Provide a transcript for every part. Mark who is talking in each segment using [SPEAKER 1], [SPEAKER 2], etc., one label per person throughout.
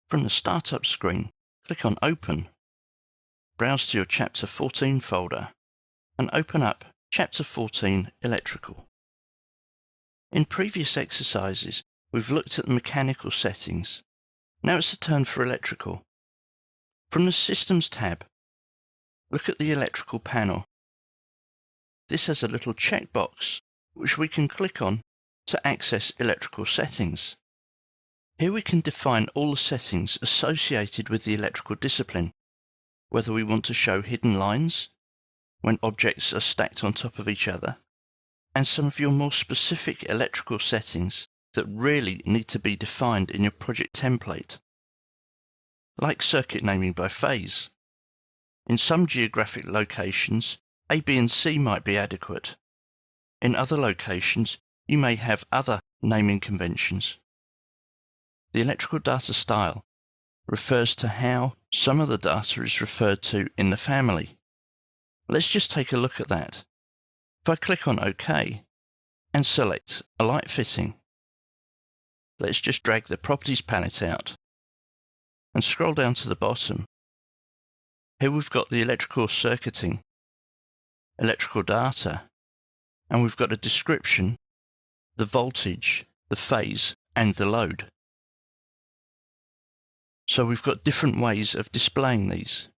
[SPEAKER 1] From the Startup screen, click on Open, browse to your Chapter 14 folder, and open up Chapter 14 Electrical. In previous exercises, we've looked at the mechanical settings. Now it's the turn for electrical. From the Systems tab, look at the electrical panel. This has a little checkbox which we can click on to access electrical settings. Here we can define all the settings associated with the electrical discipline, whether we want to show hidden lines when objects are stacked on top of each other, and some of your more specific electrical settings that really need to be defined in your project template, like circuit naming by phase. In some geographic locations, A, B and C might be adequate. In other locations, you may have other naming conventions. The electrical data style refers to how some of the data is referred to in the family. Let's just take a look at that. If I click on OK and select a light fitting, let's just drag the Properties palette out and scroll down to the bottom. Here we've got the electrical circuiting, electrical data, and we've got a description, the voltage, the phase, and the load. So we've got different ways of displaying these.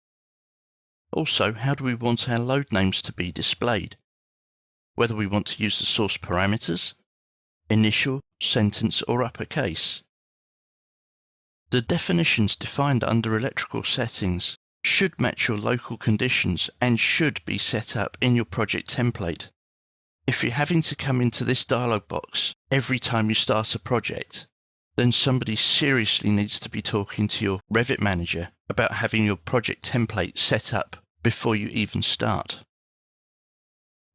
[SPEAKER 1] Also, how do we want our load names to be displayed? Whether we want to use the source parameters, initial, sentence, or uppercase. The definitions defined under electrical settings should match your local conditions and should be set up in your project template. If you're having to come into this dialog box every time you start a project, then somebody seriously needs to be talking to your REVIT manager about having your project template set up before you even start.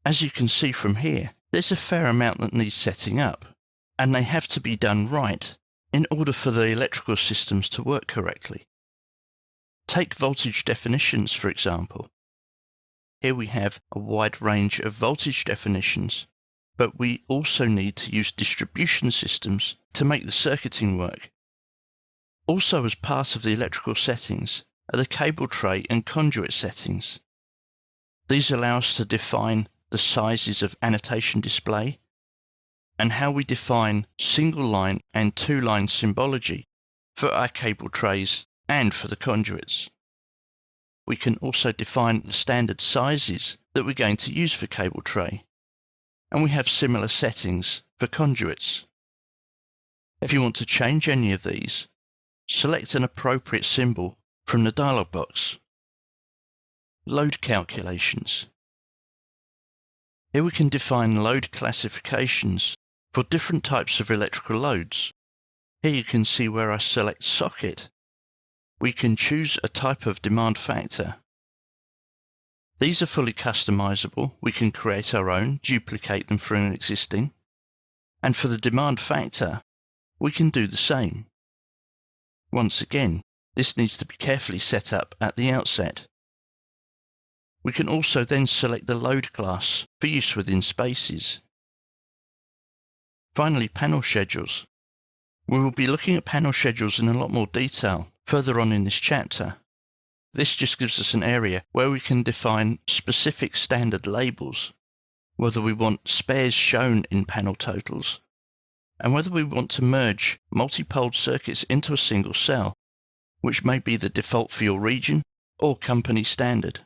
[SPEAKER 1] As you can see from here, there's a fair amount that needs setting up, and they have to be done right in order for the electrical systems to work correctly. Take voltage definitions, for example. Here we have a wide range of voltage definitions, but we also need to use distribution systems to make the circuiting work. Also, as part of the electrical settings are the cable tray and conduit settings. These allow us to define the sizes of annotation display and how we define single line and two line symbology for our cable trays and for the conduits. We can also define the standard sizes that we're going to use for cable tray, and we have similar settings for conduits. If you want to change any of these, select an appropriate symbol from the dialog box. Load calculations. Here we can define load classifications for different types of electrical loads. Here you can see where I select socket. We can choose a type of demand factor. These are fully customizable. We can create our own, duplicate them from an existing. And for the demand factor, we can do the same. Once again, this needs to be carefully set up at the outset. We can also then select the load class for use within spaces. Finally, panel schedules. We will be looking at panel schedules in a lot more detail further on in this chapter. This just gives us an area where we can define specific standard labels, whether we want spares shown in panel totals, and whether we want to merge multi-poled circuits into a single cell, which may be the default for your region or company standard.